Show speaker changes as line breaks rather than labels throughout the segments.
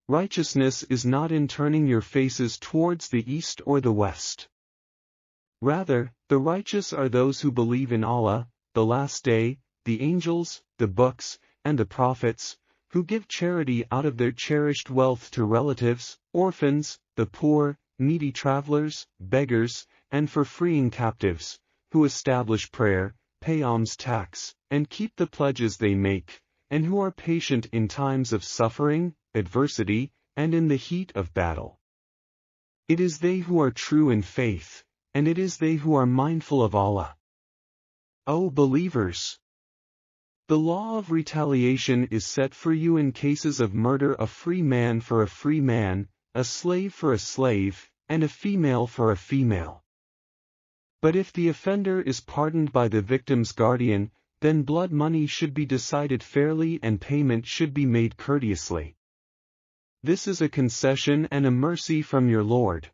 Righteousness is not in turning your faces towards the east or the west. Rather, the righteous are those who believe in Allah, the Last Day, the angels, the books, and the prophets, who give charity out of their cherished wealth to relatives, orphans, the poor, needy travelers, beggars, and for freeing captives, who establish prayer, pay alms tax, and keep the pledges they make, and who are patient in times of suffering, adversity, and in the heat of battle. It is they who are true in faith, and it is they who are mindful of Allah. O believers! The law of retaliation is set for you in cases of murder: a free man for a free man, a slave for a slave, and a female for a female. But if the offender is pardoned by the victim's guardian, then blood money should be decided fairly and payment should be made courteously. This is a concession and a mercy from your Lord.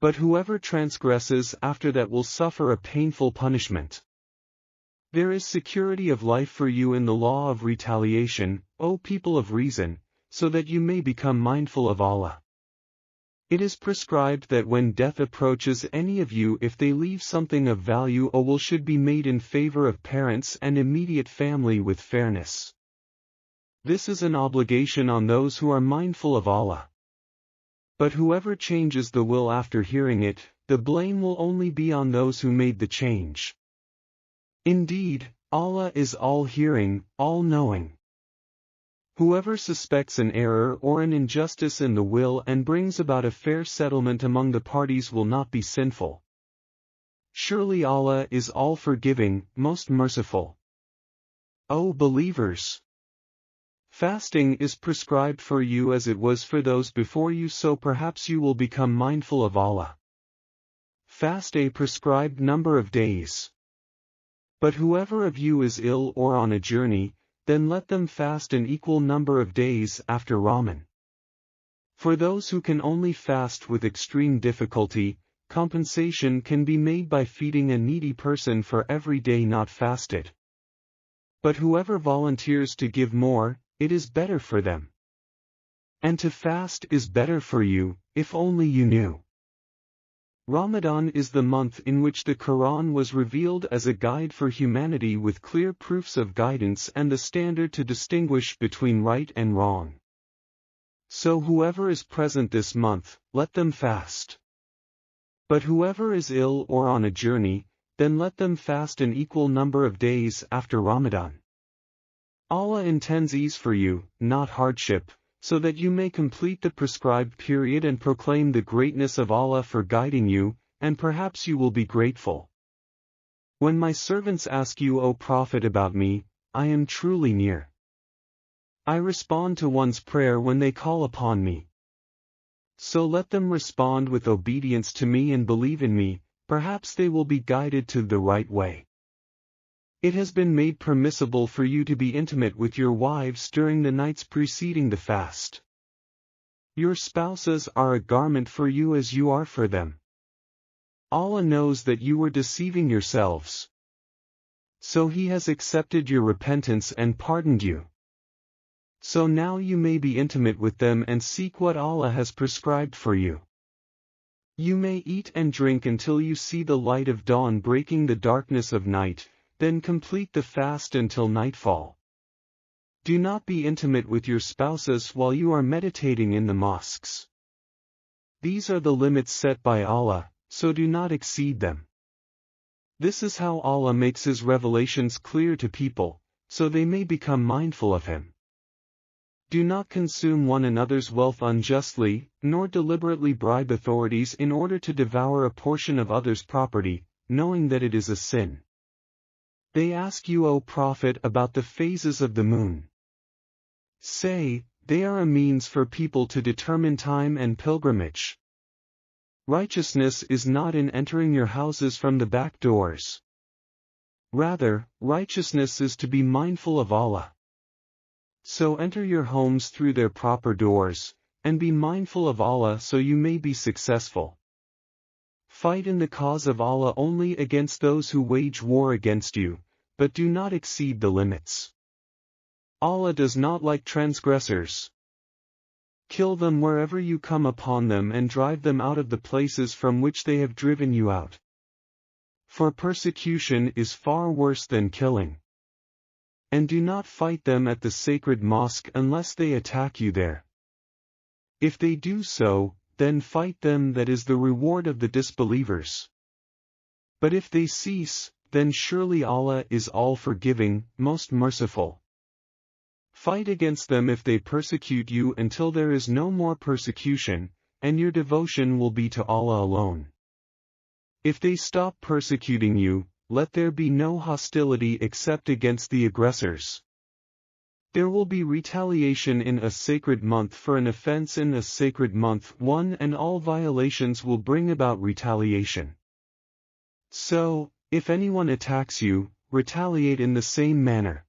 But whoever transgresses after that will suffer a painful punishment. There is security of life for you in the law of retaliation, O people of reason, so that you may become mindful of Allah. It is prescribed that when death approaches any of you, if they leave something of value, a will should be made in favor of parents and immediate family with fairness. This is an obligation on those who are mindful of Allah. But whoever changes the will after hearing it, the blame will only be on those who made the change. Indeed, Allah is all-hearing, all-knowing. Whoever suspects an error or an injustice in the will and brings about a fair settlement among the parties will not be sinful. Surely Allah is all-forgiving, most merciful. O believers! Fasting is prescribed for you as it was for those before you, so perhaps you will become mindful of Allah. Fast a prescribed number of days. But whoever of you is ill or on a journey, then let them fast an equal number of days after Ramadan. For those who can only fast with extreme difficulty, compensation can be made by feeding a needy person for every day not fasted. But whoever volunteers to give more, it is better for them. And to fast is better for you, if only you knew. Ramadan is the month in which the Quran was revealed as a guide for humanity with clear proofs of guidance and the standard to distinguish between right and wrong. So whoever is present this month, let them fast. But whoever is ill or on a journey, then let them fast an equal number of days after Ramadan. Allah intends ease for you, not hardship, so that you may complete the prescribed period and proclaim the greatness of Allah for guiding you, and perhaps you will be grateful. When my servants ask you, O Prophet, about me, I am truly near. I respond to one's prayer when they call upon me. So let them respond with obedience to me and believe in me, perhaps they will be guided to the right way. It has been made permissible for you to be intimate with your wives during the nights preceding the fast. Your spouses are a garment for you as you are for them. Allah knows that you were deceiving yourselves. So He has accepted your repentance and pardoned you. So now you may be intimate with them and seek what Allah has prescribed for you. You may eat and drink until you see the light of dawn breaking the darkness of night, then complete the fast until nightfall. Do not be intimate with your spouses while you are meditating in the mosques. These are the limits set by Allah, so do not exceed them. This is how Allah makes His revelations clear to people, so they may become mindful of Him. Do not consume one another's wealth unjustly, nor deliberately bribe authorities in order to devour a portion of others' property, knowing that it is a sin. They ask you, O Prophet, about the phases of the moon. Say, they are a means for people to determine time and pilgrimage. Righteousness is not in entering your houses from the back doors. Rather, righteousness is to be mindful of Allah. So enter your homes through their proper doors, and be mindful of Allah so you may be successful. Fight in the cause of Allah only against those who wage war against you, but do not exceed the limits. Allah does not like transgressors. Kill them wherever you come upon them and drive them out of the places from which they have driven you out. For persecution is far worse than killing. And do not fight them at the sacred mosque unless they attack you there. If they do so, then fight them, that is the reward of the disbelievers. But if they cease, then surely Allah is all-forgiving, most merciful. Fight against them if they persecute you until there is no more persecution, and your devotion will be to Allah alone. If they stop persecuting you, let there be no hostility except against the aggressors. There will be retaliation in a sacred month for an offense in a sacred month, one and all violations will bring about retaliation. So, if anyone attacks you, retaliate in the same manner.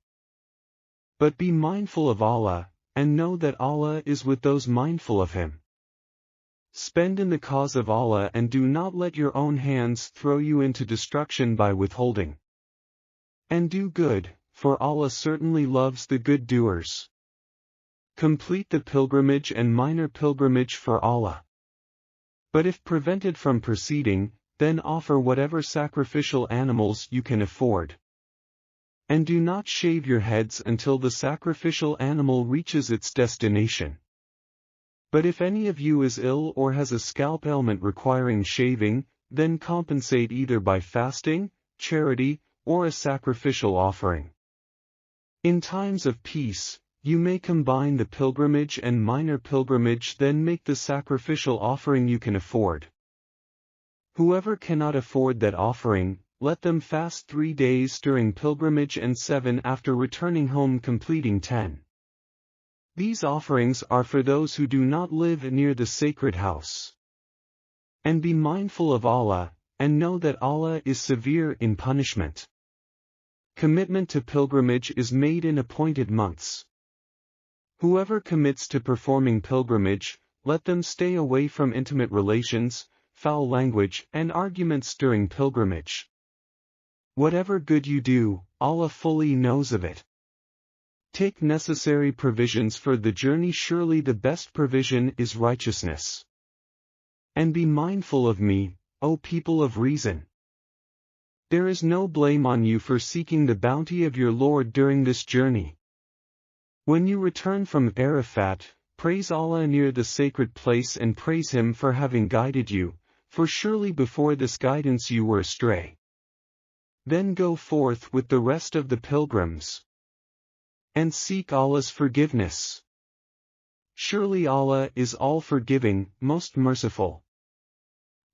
But be mindful of Allah, and know that Allah is with those mindful of Him. Spend in the cause of Allah and do not let your own hands throw you into destruction by withholding. And do good, for Allah certainly loves the good doers. Complete the pilgrimage and minor pilgrimage for Allah. But if prevented from proceeding, then offer whatever sacrificial animals you can afford. And do not shave your heads until the sacrificial animal reaches its destination. But if any of you is ill or has a scalp ailment requiring shaving, then compensate either by fasting, charity, or a sacrificial offering. In times of peace, you may combine the pilgrimage and minor pilgrimage, then make the sacrificial offering you can afford. Whoever cannot afford that offering, let them fast 3 days during pilgrimage and 7 after returning home, completing 10. These offerings are for those who do not live near the sacred house. And be mindful of Allah, and know that Allah is severe in punishment. Commitment to pilgrimage is made in appointed months. Whoever commits to performing pilgrimage, let them stay away from intimate relations, foul language, and arguments during pilgrimage. Whatever good you do, Allah fully knows of it. Take necessary provisions for the journey, surely the best provision is righteousness. And be mindful of me, O people of reason. There is no blame on you for seeking the bounty of your Lord during this journey. When you return from Arafat, praise Allah near the sacred place and praise Him for having guided you, for surely before this guidance you were astray. Then go forth with the rest of the pilgrims. And seek Allah's forgiveness. Surely Allah is all-forgiving, most merciful.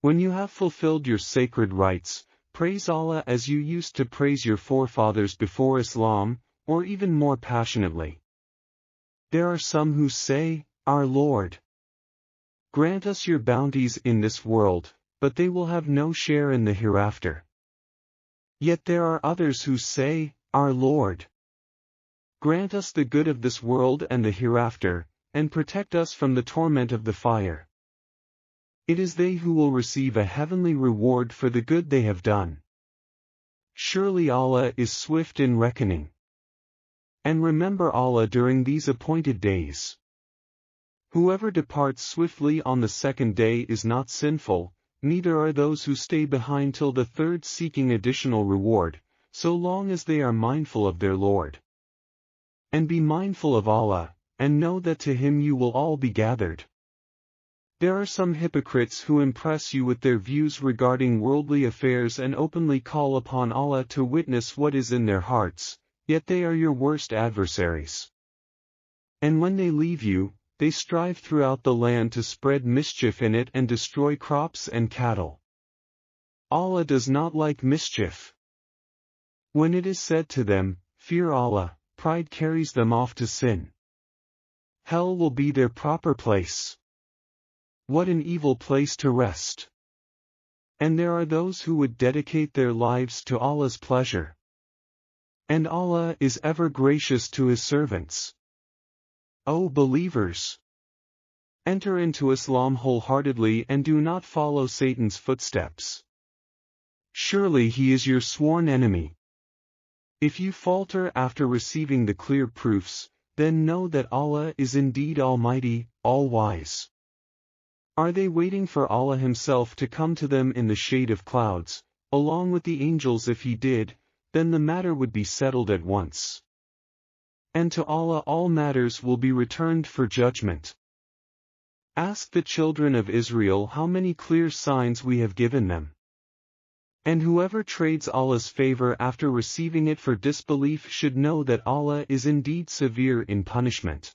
When you have fulfilled your sacred rites, praise Allah as you used to praise your forefathers before Islam, or even more passionately. There are some who say, Our Lord, grant us your bounties in this world, but they will have no share in the hereafter. Yet there are others who say, Our Lord, grant us the good of this world and the hereafter, and protect us from the torment of the fire. It is they who will receive a heavenly reward for the good they have done. Surely Allah is swift in reckoning. And remember Allah during these appointed days. Whoever departs swiftly on the second day is not sinful, neither are those who stay behind till the third seeking additional reward, so long as they are mindful of their Lord. And be mindful of Allah, and know that to Him you will all be gathered. There are some hypocrites who impress you with their views regarding worldly affairs and openly call upon Allah to witness what is in their hearts, yet they are your worst adversaries. And when they leave you, they strive throughout the land to spread mischief in it and destroy crops and cattle. Allah does not like mischief. When it is said to them, Fear Allah, pride carries them off to sin. Hell will be their proper place. What an evil place to rest. And there are those who would dedicate their lives to Allah's pleasure. And Allah is ever gracious to His servants. O believers! Enter into Islam wholeheartedly and do not follow Satan's footsteps. Surely he is your sworn enemy. If you falter after receiving the clear proofs, then know that Allah is indeed Almighty, All-Wise. Are they waiting for Allah Himself to come to them in the shade of clouds, along with the angels? If He did, then the matter would be settled at once. And to Allah all matters will be returned for judgment. Ask the children of Israel how many clear signs we have given them. And whoever trades Allah's favor after receiving it for disbelief should know that Allah is indeed severe in punishment.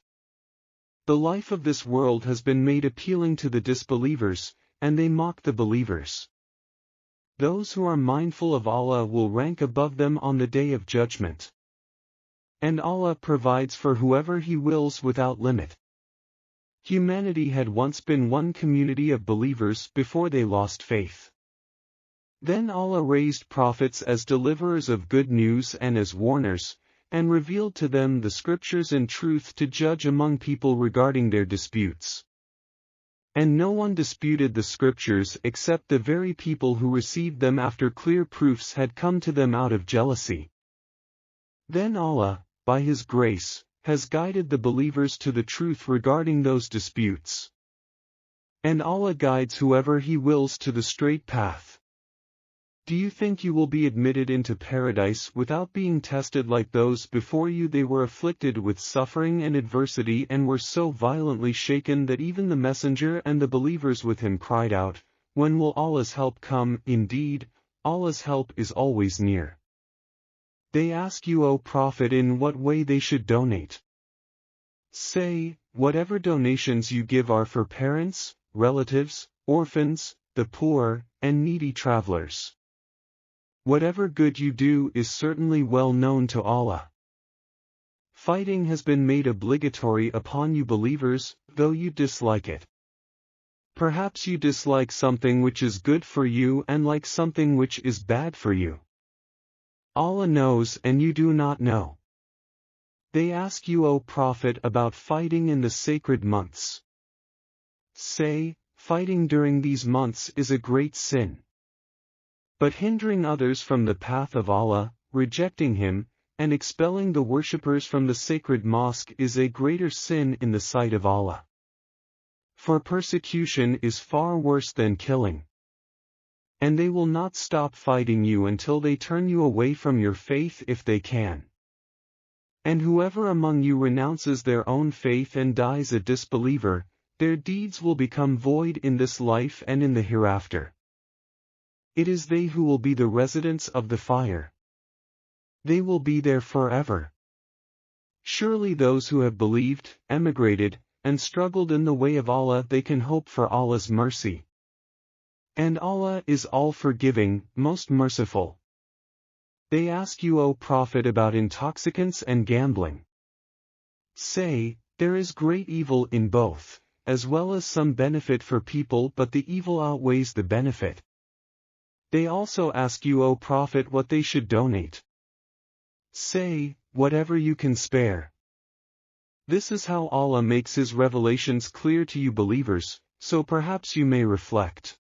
The life of this world has been made appealing to the disbelievers, and they mock the believers. Those who are mindful of Allah will rank above them on the Day of Judgment. And Allah provides for whoever He wills without limit. Humanity had once been one community of believers before they lost faith. Then Allah raised prophets as deliverers of good news and as warners, and revealed to them the scriptures and truth to judge among people regarding their disputes. And no one disputed the scriptures except the very people who received them after clear proofs had come to them out of jealousy. Then Allah, by His grace, has guided the believers to the truth regarding those disputes. And Allah guides whoever He wills to the straight path. Do you think you will be admitted into paradise without being tested like those before you? They were afflicted with suffering and adversity and were so violently shaken that even the messenger and the believers with him cried out, "When will Allah's help come?" Indeed, Allah's help is always near. They ask you, O Prophet, in what way they should donate. Say, whatever donations you give are for parents, relatives, orphans, the poor, and needy travelers. Whatever good you do is certainly well known to Allah. Fighting has been made obligatory upon you believers, though you dislike it. Perhaps you dislike something which is good for you and like something which is bad for you. Allah knows and you do not know. They ask you, O Prophet, about fighting in the sacred months. Say, fighting during these months is a great sin. But hindering others from the path of Allah, rejecting Him, and expelling the worshippers from the sacred mosque is a greater sin in the sight of Allah. For persecution is far worse than killing. And they will not stop fighting you until they turn you away from your faith if they can. And whoever among you renounces their own faith and dies a disbeliever, their deeds will become void in this life and in the hereafter. It is they who will be the residents of the fire. They will be there forever. Surely those who have believed, emigrated, and struggled in the way of Allah, they can hope for Allah's mercy. And Allah is all-forgiving, most merciful. They ask you, O Prophet, about intoxicants and gambling. Say, there is great evil in both, as well as some benefit for people, but the evil outweighs the benefit. They also ask you, O Prophet, what they should donate. Say, whatever you can spare. This is how Allah makes His revelations clear to you believers, so perhaps you may reflect.